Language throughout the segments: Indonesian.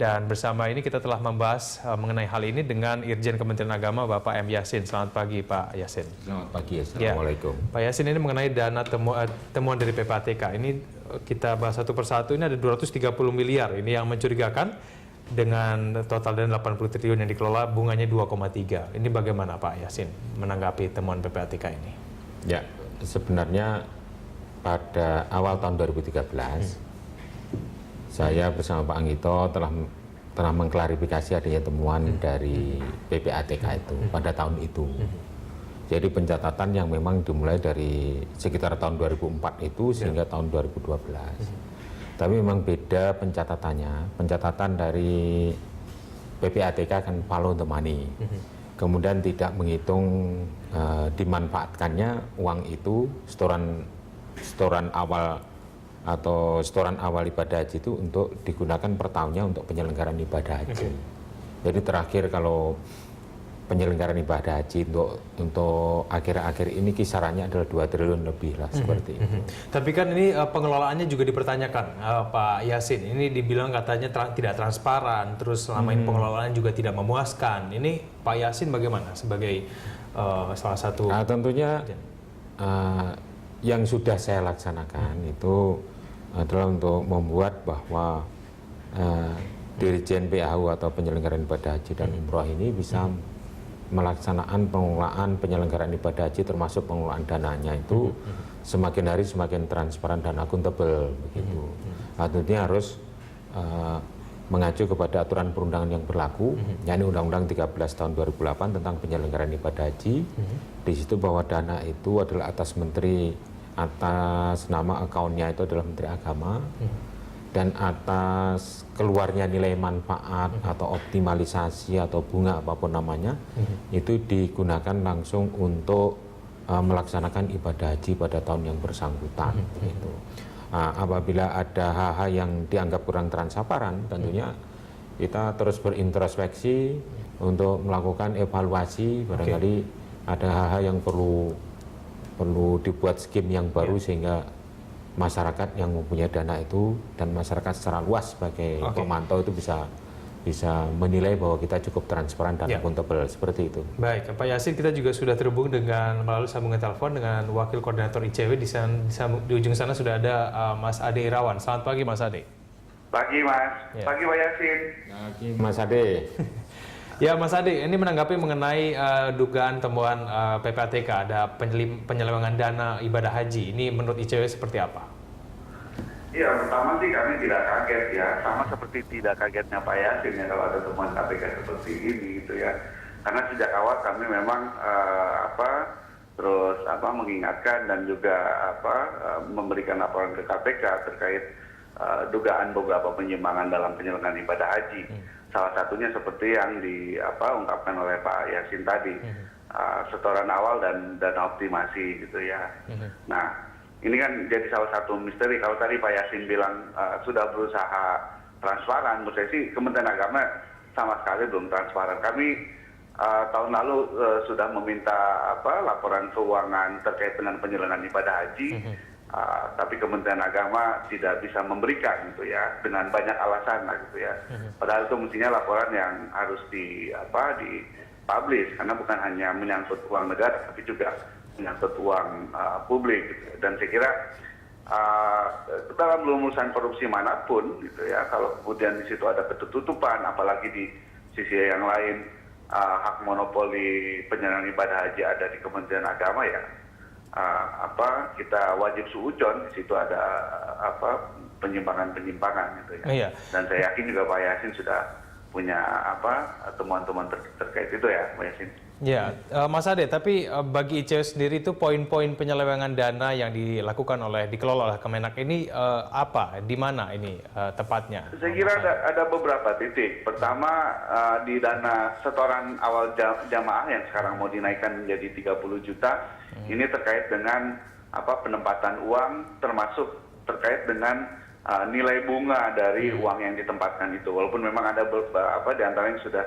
Dan bersama ini kita telah membahas mengenai hal ini dengan Irjen Kementerian Agama Bapak M. Yasin. Selamat pagi Pak Yasin. Selamat pagi, Assalamualaikum. Ya, Pak Yasin, ini mengenai dana temuan dari PPATK. Ini kita bahas satu persatu, ini ada 230 miliar. Ini yang mencurigakan dengan total dana 80 triliun yang dikelola, bunganya 2,3. Ini bagaimana Pak Yasin menanggapi temuan PPATK ini? Ya, sebenarnya pada awal tahun 2013, saya bersama Pak Anggito telah mengklarifikasi adanya temuan dari PPATK itu pada tahun itu. Jadi pencatatan yang memang dimulai dari sekitar tahun 2004 itu sehingga tahun 2012. Tapi memang beda pencatatannya. Pencatatan dari PPATK kan follow the money. Kemudian tidak menghitung dimanfaatkannya uang itu setoran awal atau setoran awal ibadah haji itu untuk digunakan per tahunnya untuk penyelenggaraan ibadah haji. Jadi terakhir kalau penyelenggaraan ibadah haji untuk akhir-akhir ini kisarannya adalah 2 triliun lebih lah seperti itu. Tapi kan ini pengelolaannya juga dipertanyakan Pak Yasin. Ini dibilang katanya tidak transparan, terus selama ini pengelolaannya juga tidak memuaskan. Ini Pak Yasin bagaimana sebagai salah satu? Tentunya yang sudah saya laksanakan itu adalah untuk membuat bahwa Dirjen PAU atau penyelenggaraan ibadah haji dan umroh ini bisa melaksanakan pengelolaan penyelenggaraan ibadah haji termasuk pengelolaan dananya itu semakin hari semakin transparan dan akuntabel begitu. Tentunya harus mengacu kepada aturan perundangan yang berlaku, yakni Undang-Undang 13 tahun 2008 tentang penyelenggaraan ibadah haji. Di situ bahwa dana itu adalah atas menteri, atas nama akunnya itu adalah Menteri Agama, dan atas keluarnya nilai manfaat atau optimalisasi atau bunga apapun namanya itu digunakan langsung untuk melaksanakan ibadah haji pada tahun yang bersangkutan. Gitu. Apabila ada hal-hal yang dianggap kurang transparan, tentunya kita terus berintrospeksi untuk melakukan evaluasi. Barangkali ada hal-hal yang perlu dibuat skim yang baru sehingga masyarakat yang mempunyai dana itu dan masyarakat secara luas sebagai pemantau itu bisa menilai bahwa kita cukup transparan dan akuntabel seperti itu. Baik, Pak Yasin, kita juga sudah terhubung dengan melalui sambungan telepon dengan Wakil Koordinator ICW di ujung sana sudah ada Mas Ade Irawan. Selamat pagi Mas Ade. Pagi Mas, pagi Pak Yasin. Pagi Mas Ade. Ya Mas Ade, ini menanggapi mengenai dugaan temuan PPATK ada penyelewengan dana ibadah haji. Ini menurut ICW seperti apa? Ya, pertama sih kami tidak kaget ya, sama seperti tidak kagetnya Pak Yasin ya kalau ada temuan KPK seperti ini gitu ya. Karena sejak awal kami memang mengingatkan dan juga memberikan laporan ke KPK terkait dugaan beberapa penyimpangan dalam penyelenggaraan ibadah haji. Salah satunya seperti yang diungkapkan oleh Pak Yasin tadi, setoran awal dan dana optimasi gitu ya. Nah, ini kan jadi salah satu misteri. Kalau tadi Pak Yasin bilang sudah berusaha transparan, menurut saya sih Kementerian Agama sama sekali belum transparan. Kami tahun lalu sudah meminta laporan keuangan terkait dengan penyelenggaraan ibadah haji. Tapi Kementerian Agama tidak bisa memberikan gitu ya, dengan banyak alasan lah gitu ya. Padahal itu mestinya laporan yang harus dipublish karena bukan hanya menyangkut uang negara tapi juga menyangkut uang publik gitu. Dan saya kira dalam urusan korupsi manapun gitu ya, kalau kemudian di situ ada ketertutupan, apalagi di sisi yang lain hak monopoli penyelenggaraan ibadah haji ada di Kementerian Agama ya. Kita wajib suudzon, di situ ada penyimpangan gitu ya. Iya. Dan saya yakin juga Pak Yasin sudah punya temuan-temuan terkait itu ya Pak Yasin. Ya, Mas Ade, tapi bagi ICW sendiri itu poin-poin penyelewengan dana yang dikelola oleh Kemenak ini apa? Di mana ini tepatnya? Saya kira ada beberapa titik. Pertama di dana setoran awal jamaah yang sekarang mau dinaikkan menjadi 30 juta, ini terkait dengan penempatan uang, termasuk terkait dengan nilai bunga dari uang yang ditempatkan itu. Walaupun memang ada beberapa di antara yang sudah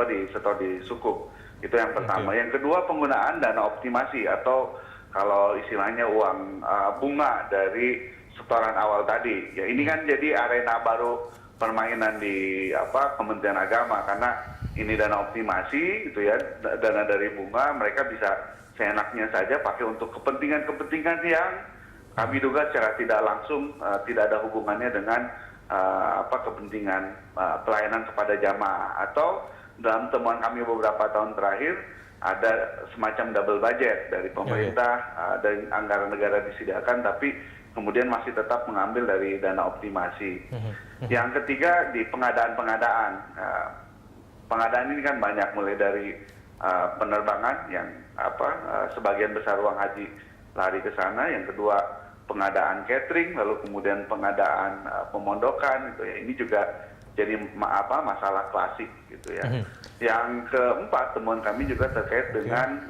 disetor di sukuk. Itu yang pertama. Yang kedua, penggunaan dana optimasi atau kalau istilahnya uang bunga dari setoran awal tadi. Ya ini kan jadi arena baru permainan di Kementerian Agama, karena ini dana optimasi gitu ya, dana dari bunga mereka bisa seenaknya saja pakai untuk kepentingan-kepentingan yang kami duga secara tidak langsung tidak ada hubungannya dengan kepentingan pelayanan kepada jamaah. Atau dalam temuan kami beberapa tahun terakhir ada semacam double budget dari pemerintah, dari anggaran negara disediakan, tapi kemudian masih tetap mengambil dari dana optimasi. Yang ketiga di pengadaan-pengadaan. Pengadaan ini kan banyak, mulai dari penerbangan yang sebagian besar uang haji lari ke sana. Yang kedua pengadaan catering, lalu kemudian pengadaan pemondokan gitu ya. Ini juga jadi masalah klasik gitu ya. Yang keempat temuan kami juga terkait dengan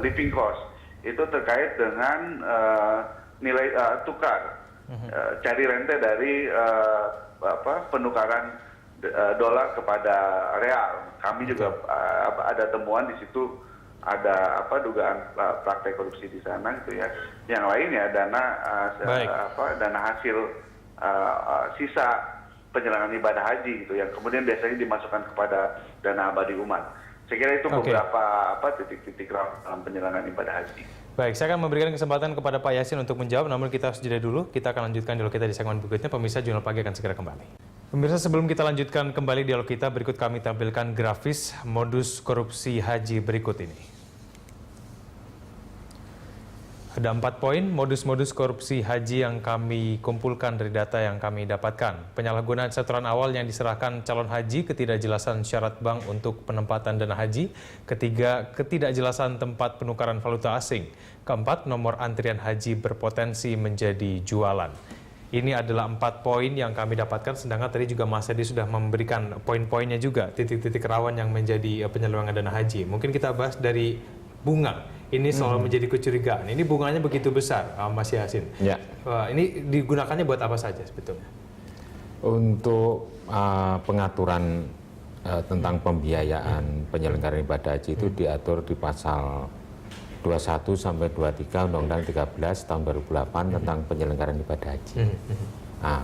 living cost. Itu terkait dengan nilai tukar, cari rente dari penukaran dolar kepada real. Kami juga ada temuan di situ, ada dugaan praktek korupsi di sana gitu ya. Yang lainnya dana hasil sisa penyelenggaraan ibadah haji gitu yang kemudian biasanya dimasukkan kepada dana abadi umat. Saya kira itu beberapa titik-titik dalam penyelenggaraan ibadah haji. Baik, saya akan memberikan kesempatan kepada Pak Yasin untuk menjawab, namun kita harus jeda dulu. Kita akan lanjutkan dialog kita di segmen berikutnya. Pemirsa, Jurnal Pagi akan segera kembali. Pemirsa, sebelum kita lanjutkan kembali dialog kita, berikut kami tampilkan grafis modus korupsi haji berikut ini. Ada 4 poin modus-modus korupsi haji yang kami kumpulkan dari data yang kami dapatkan. Penyalahgunaan setoran awal yang diserahkan calon haji, ketidakjelasan syarat bank untuk penempatan dana haji. Ketiga, ketidakjelasan tempat penukaran valuta asing. Keempat, nomor antrian haji berpotensi menjadi jualan. Ini adalah 4 poin yang kami dapatkan, sedangkan tadi juga Mas Edi sudah memberikan poin-poinnya juga, titik-titik rawan yang menjadi penyelewengan dana haji. Mungkin kita bahas dari bunga. Ini selalu menjadi kecurigaan. Ini bunganya begitu besar, Mas Yasin. Ya. Ini digunakannya buat apa saja sebetulnya? Untuk pengaturan tentang pembiayaan penyelenggaraan ibadah haji itu diatur di pasal 21 sampai 23 Undang-Undang 13 tahun 2008 tentang penyelenggaraan ibadah haji. Nah,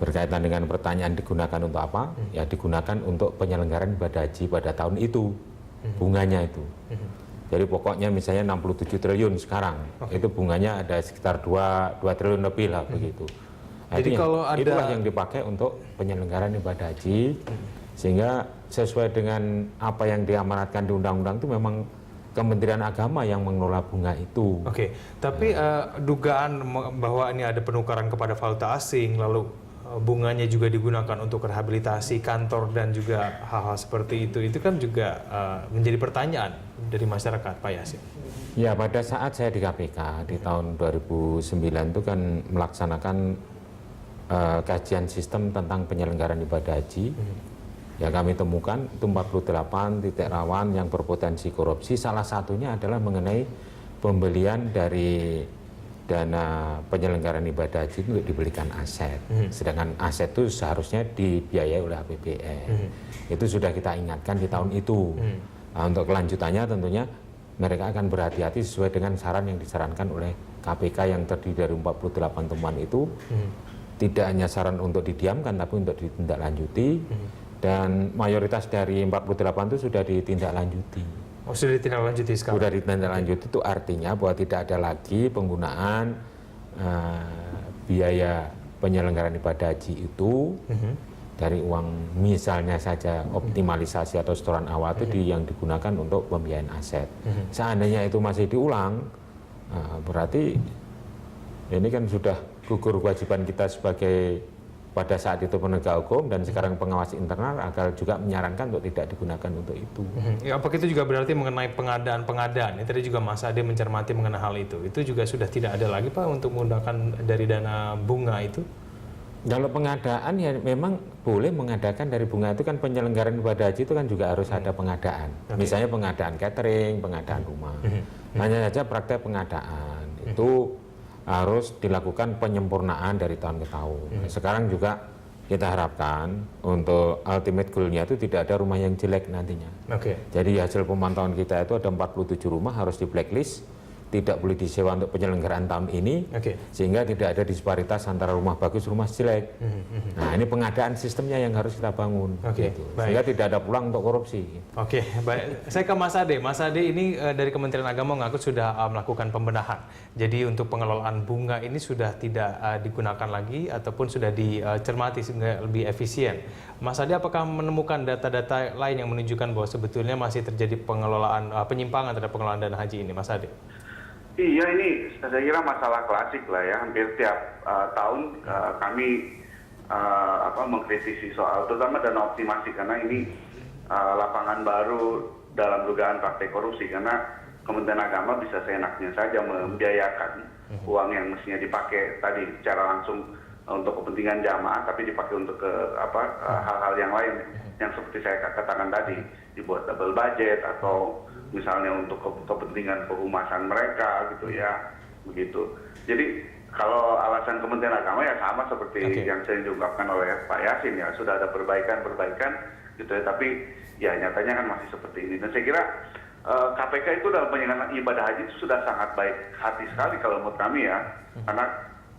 berkaitan dengan pertanyaan digunakan untuk apa? Ya digunakan untuk penyelenggaraan ibadah haji pada tahun itu, bunganya itu. Jadi pokoknya misalnya 67 triliun sekarang, itu bunganya ada sekitar 2 triliun lebih lah begitu. Nah, jadi kalau ada... itulah yang dipakai untuk penyelenggaraan ibadah haji, sehingga sesuai dengan apa yang diamanatkan di undang-undang itu memang Kementerian Agama yang mengelola bunga itu. Oke, tapi dugaan bahwa ini ada penukaran kepada valuta asing, lalu bunganya juga digunakan untuk rehabilitasi kantor dan juga hal-hal seperti itu kan juga menjadi pertanyaan dari masyarakat, Pak Yasin. Ya, pada saat saya di KPK di tahun 2009 itu kan melaksanakan kajian sistem tentang penyelenggaraan ibadah haji. Ya, kami temukan itu 48 titik rawan yang berpotensi korupsi. Salah satunya adalah mengenai pembelian dari dana penyelenggaraan ibadah haji untuk dibelikan aset. Sedangkan aset itu seharusnya dibiayai oleh APBN. Itu sudah kita ingatkan di tahun itu. Nah, untuk kelanjutannya tentunya mereka akan berhati-hati sesuai dengan saran yang disarankan oleh KPK yang terdiri dari 48 temuan itu. Tidak hanya saran untuk didiamkan tapi untuk ditindaklanjuti. Dan mayoritas dari 48 itu sudah ditindaklanjuti. Oh, sudah ditindaklanjuti sekarang? Sudah ditindaklanjuti, itu artinya bahwa tidak ada lagi penggunaan biaya penyelenggaraan ibadah haji itu dari uang misalnya saja optimalisasi atau setoran awal itu yang digunakan untuk pembiayaan aset. Seandainya itu masih diulang, berarti ini kan sudah gugur kewajiban kita sebagai pada saat itu penegak hukum dan sekarang pengawas internal agar juga menyarankan untuk tidak digunakan untuk itu. Ya, apakah itu juga berarti mengenai pengadaan-pengadaan? Tadi juga Mas Ade mencermati mengenai hal itu. Itu juga sudah tidak ada lagi Pak untuk menggunakan dari dana bunga itu? Kalau pengadaan ya memang boleh mengadakan dari bunga itu kan penyelenggaraan ibadah haji itu kan juga harus ada pengadaan. Misalnya pengadaan catering, pengadaan rumah. Hanya saja praktek pengadaan itu harus dilakukan penyempurnaan dari tahun ke tahun. Sekarang juga kita harapkan untuk ultimate goal-nya itu tidak ada rumah yang jelek nantinya. Jadi hasil pemantauan kita itu ada 47 rumah harus di blacklist tidak boleh disewa untuk penyelenggaraan tahun ini, sehingga tidak ada disparitas antara rumah bagus, rumah jelek. Nah, ini pengadaan sistemnya yang harus kita bangun, gitu. Sehingga tidak ada peluang untuk korupsi. Oke, baik. Saya ke Mas Ade. Mas Ade ini dari Kementerian Agama mengaku sudah melakukan pembenahan. Jadi untuk pengelolaan bunga ini sudah tidak digunakan lagi ataupun sudah dicermati sehingga lebih efisien. Mas Ade, apakah menemukan data-data lain yang menunjukkan bahwa sebetulnya masih terjadi pengelolaan penyimpangan terhadap pengelolaan dana haji ini, Mas Ade? Iya, ini saya kira masalah klasik lah ya. Hampir tiap tahun kami mengkritisi soal terutama dana optimasi, karena ini lapangan baru dalam dugaan praktek korupsi, karena Kementerian Agama bisa seenaknya saja membiayakan uang yang mestinya dipakai tadi secara langsung untuk kepentingan jamaah, tapi dipakai untuk hal-hal yang lain yang seperti saya katakan tadi, dibuat double budget atau misalnya untuk kepentingan kehumasan mereka gitu ya, begitu. Jadi kalau alasan Kementerian Agama ya sama seperti yang saya diungkapkan oleh Pak Yasin, ya sudah ada perbaikan gitu ya, tapi ya nyatanya kan masih seperti ini. Dan saya kira KPK itu dalam penyelenggaraan ibadah haji itu sudah sangat baik hati sekali kalau menurut kami ya, karena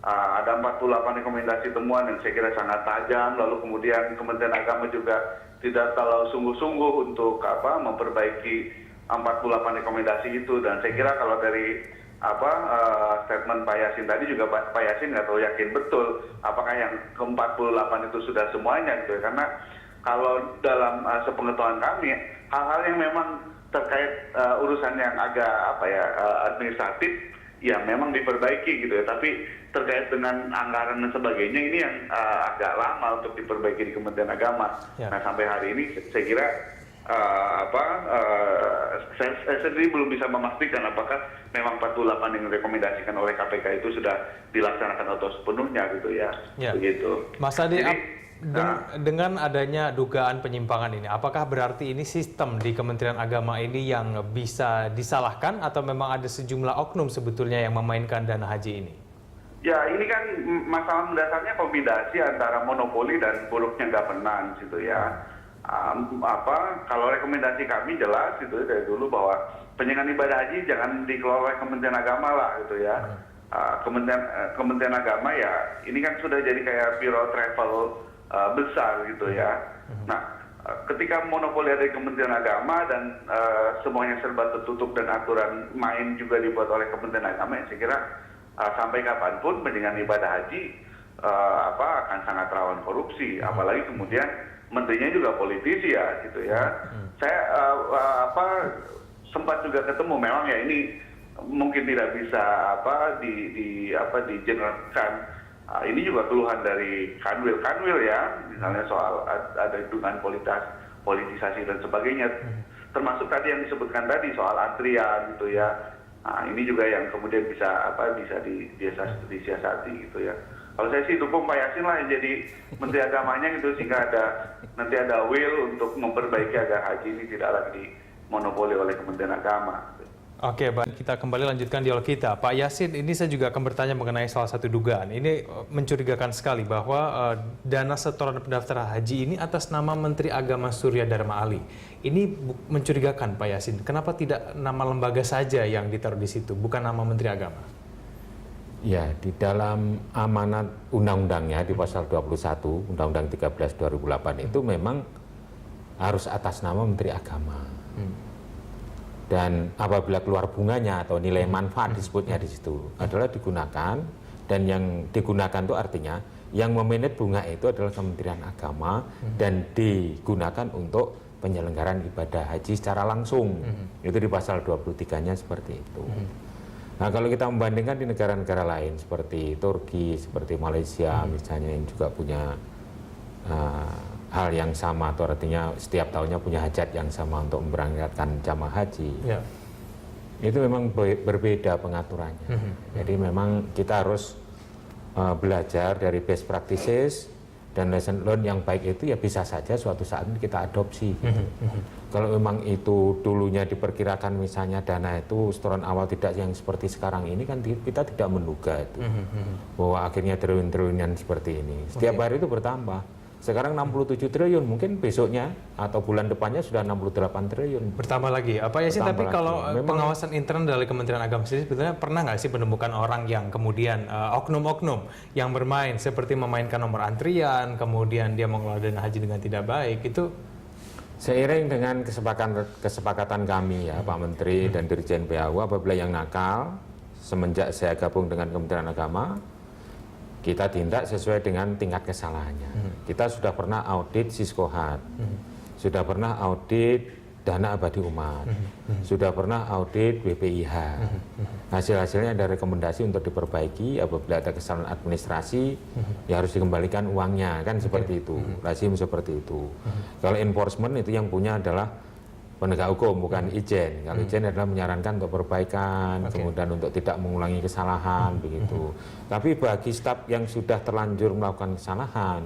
ada 48 rekomendasi temuan yang saya kira sangat tajam, lalu kemudian Kementerian Agama juga tidak terlalu sungguh-sungguh untuk memperbaiki 48 rekomendasi itu. Dan saya kira kalau dari statement Pak Yasin tadi juga Pak Yasin nggak tahu yakin betul apakah yang ke-48 itu sudah semuanya gitu ya. Karena kalau dalam sepengetahuan kami hal-hal yang memang terkait urusan yang agak administratif ya memang diperbaiki gitu ya, tapi terkait dengan anggaran dan sebagainya ini yang agak lama untuk diperbaiki di Kementerian Agama. Nah, sampai hari ini saya kira saya sendiri belum bisa memastikan apakah memang 48 yang direkomendasikan oleh KPK itu sudah dilaksanakan atau sepenuhnya gitu ya. Begitu. Mas Ade, dengan adanya dugaan penyimpangan ini, apakah berarti ini sistem di Kementerian Agama ini yang bisa disalahkan atau memang ada sejumlah oknum sebetulnya yang memainkan dana haji ini? Ya, ini kan masalah mendasarnya kombinasi antara monopoli dan buruknya governance gitu ya. Kalau rekomendasi kami jelas gitu dari dulu bahwa penyelenggaraan ibadah haji jangan dikelola oleh Kementerian Agama lah gitu ya. Kementerian Agama ya ini kan sudah jadi kayak biro travel besar gitu ya. Nah, ketika monopoli ada di Kementerian Agama dan semuanya serba tertutup dan aturan main juga dibuat oleh Kementerian Agama, ya saya kira sampai kapanpun penyelenggaraan ibadah haji akan sangat rawan korupsi, apalagi kemudian menterinya juga politisi ya gitu ya. Saya sempat juga ketemu, memang ya ini mungkin tidak bisa dijeneralkan. Ini juga keluhan dari kanwil ya, misalnya soal ada dugaan politisasi dan sebagainya. Termasuk tadi yang disebutkan tadi soal antrian gitu ya. Nah, ini juga yang kemudian bisa disiasati gitu ya. Kalau saya sih dukung Pak Yasin lah yang jadi Menteri Agamanya gitu, sehingga nanti ada will untuk memperbaiki agar haji ini tidak lagi dimonopoli oleh Kementerian Agama. Oke, baik, kita kembali lanjutkan dialog kita. Pak Yasin, ini saya juga akan bertanya mengenai salah satu dugaan. Ini mencurigakan sekali bahwa dana setoran pendaftaran haji ini atas nama Menteri Agama Surya Dharma Ali. Ini mencurigakan Pak Yasin. Kenapa tidak nama lembaga saja yang ditaruh di situ, bukan nama Menteri Agama? Ya, di dalam amanat undang-undangnya di pasal 21, Undang-Undang 13 2008 itu memang harus atas nama Menteri Agama. Dan apabila keluar bunganya atau nilai manfaat disebutnya di situ adalah digunakan, dan yang digunakan itu artinya yang memanage bunga itu adalah Kementerian Agama dan digunakan untuk penyelenggaraan ibadah haji secara langsung. Itu di pasal 23-nya seperti itu. Nah, kalau kita membandingkan di negara-negara lain seperti Turki, seperti Malaysia misalnya, yang juga punya hal yang sama, atau artinya setiap tahunnya punya hajat yang sama untuk memberangkatkan jamaah haji, itu memang berbeda pengaturannya. Jadi memang kita harus belajar dari best practices dan lesson learned yang baik itu ya bisa saja suatu saat kita adopsi. Kalau memang itu dulunya diperkirakan misalnya dana itu setoran awal tidak yang seperti sekarang ini, kan kita tidak menduga itu bahwa akhirnya triliun-triliunan seperti ini. Setiap hari itu bertambah. Sekarang 67 triliun, mungkin besoknya atau bulan depannya sudah 68 triliun. Bertambah lagi. Apa ya sih? Tapi Bertambah kalau lagi. Memang, pengawasan internal dari Kementerian Agama sendiri sebetulnya pernah nggak sih menemukan orang yang kemudian oknum-oknum yang bermain seperti memainkan nomor antrian, kemudian dia mengelola dana haji dengan tidak baik itu? seiring dengan kesepakatan kami ya Pak Menteri dan Dirjen PAU, apabila yang nakal semenjak saya gabung dengan Kementerian Agama, kita tindak sesuai dengan tingkat kesalahannya. Kita sudah pernah audit Siskohat, sudah pernah audit Dana Abadi Umat, sudah pernah audit BPIH. Hasil-hasilnya ada rekomendasi untuk diperbaiki. Apabila ada kesalahan administrasi, ya harus dikembalikan uangnya, kan seperti itu. Lazim seperti itu. Kalau enforcement itu yang punya adalah penegak hukum, bukan Ijen. Kalau Ijen adalah menyarankan untuk perbaikan, kemudian untuk tidak mengulangi kesalahan, begitu. Tapi bagi staf yang sudah terlanjur melakukan kesalahan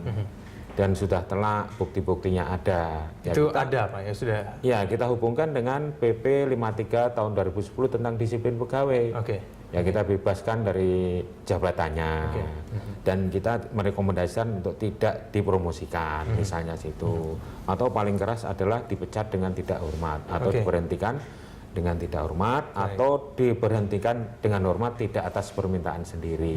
dan sudah telak, bukti-buktinya ada. Ya Itu kita, ada Pak, ya sudah. Ya, kita hubungkan dengan PP 53 tahun 2010 tentang disiplin pegawai. Ya, kita bebaskan dari jabatannya. Dan kita merekomendasikan untuk tidak dipromosikan, misalnya situ. Atau paling keras adalah dipecat dengan tidak hormat, atau diberhentikan dengan tidak hormat, atau diberhentikan dengan hormat tidak atas permintaan sendiri.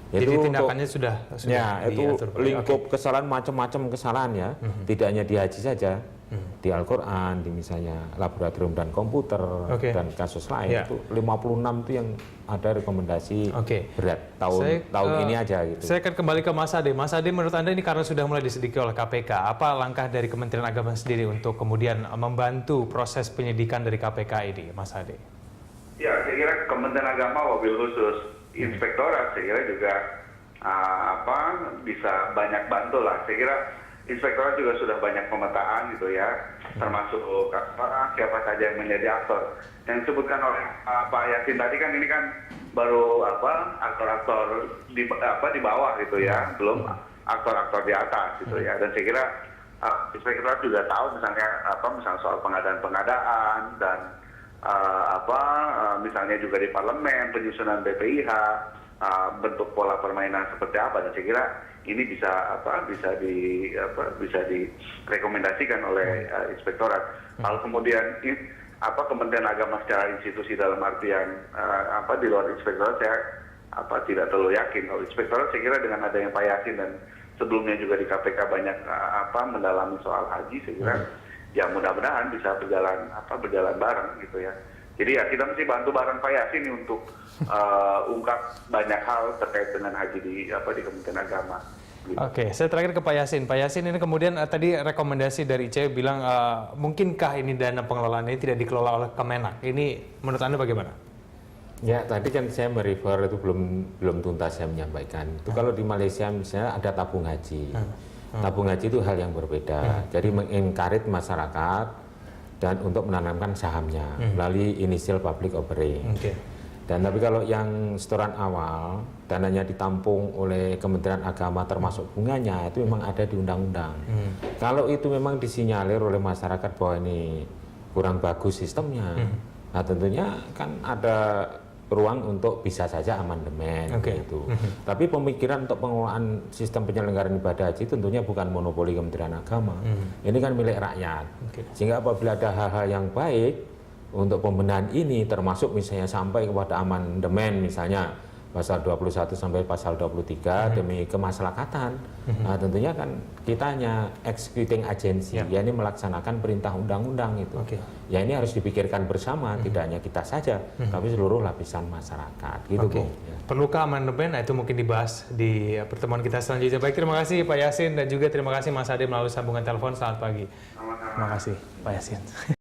Jadi tindakannya sudah ya, itu lingkup kesalahan, macam-macam kesalahan ya, tidak hanya di haji saja, di Al-Quran, di misalnya laboratorium dan komputer, dan kasus lain, itu 56 itu yang ada rekomendasi berat tahun ini aja gitu. Saya akan kembali ke Mas Ade. Mas Ade, menurut Anda ini karena sudah mulai diselidiki oleh KPK, apa langkah dari Kementerian Agama sendiri untuk kemudian membantu proses penyidikan dari KPK ini, Mas Ade? Ya, saya kira Kementerian Agama wabil khusus Inspektorat, saya kira juga bisa banyak bantu lah. Saya kira Inspektorat juga sudah banyak pemetaan gitu ya, termasuk siapa saja yang menjadi aktor. Yang disebutkan oleh Pak Yasin tadi kan, ini kan baru aktor-aktor di bawah gitu ya, belum aktor-aktor di atas gitu ya. Dan saya kira Inspektorat juga tahu misalnya soal pengadaan-pengadaan dan misalnya juga di parlemen, penyusunan BPIH, bentuk pola permainan seperti apa, dan saya kira ini bisa direkomendasikan oleh Inspektorat. Kalau kemudian Kementerian Agama secara institusi dalam artian di luar Inspektorat, saya tidak terlalu yakin. Kalau Inspektorat saya kira dengan adanya Pak Yasin dan sebelumnya juga di KPK banyak mendalami soal haji, saya kira ya mudah-mudahan bisa berjalan bareng gitu ya. Jadi ya kita mesti bantu bareng Pak Yasin nih untuk ungkap banyak hal terkait dengan haji di Kementerian Agama. Gitu. Oke, saya terakhir ke Pak Yasin. Pak Yasin, ini kemudian tadi rekomendasi dari ICW bilang mungkinkah ini dana pengelolaan ini tidak dikelola oleh Kemenak? Ini menurut Anda bagaimana? Ya, tadi kan saya merefer itu belum tuntas saya menyampaikan. Itu kalau di Malaysia misalnya ada tabung haji. Tabung haji itu hal yang berbeda. Jadi mengencourage masyarakat dan untuk menanamkan sahamnya melalui initial public offering. Dan tapi kalau yang setoran awal, dananya ditampung oleh Kementerian Agama termasuk bunganya, itu memang ada di undang-undang. Kalau itu memang disinyalir oleh masyarakat bahwa ini kurang bagus sistemnya, nah tentunya kan ada ruang untuk bisa saja amandemen gitu. Tapi pemikiran untuk pengelolaan sistem penyelenggaraan ibadah haji tentunya bukan monopoli Kementerian Agama. Ini kan milik rakyat. Sehingga apabila ada hal-hal yang baik untuk pembenahan ini, termasuk misalnya sampai kepada amandemen misalnya pasal 21 sampai pasal 23 demi kemaslahatan, nah, tentunya kan kita hanya executing agency, ya ini melaksanakan perintah undang-undang itu. Ya ini harus dipikirkan bersama, tidak hanya kita saja, tapi seluruh lapisan masyarakat. Gitu, Bung. Ya. Perlukah amandemen? Nah, itu mungkin dibahas di pertemuan kita selanjutnya. Baik, terima kasih Pak Yasin dan juga terima kasih Mas Ade melalui sambungan telepon. Selamat pagi. Terima kasih Pak Yasin.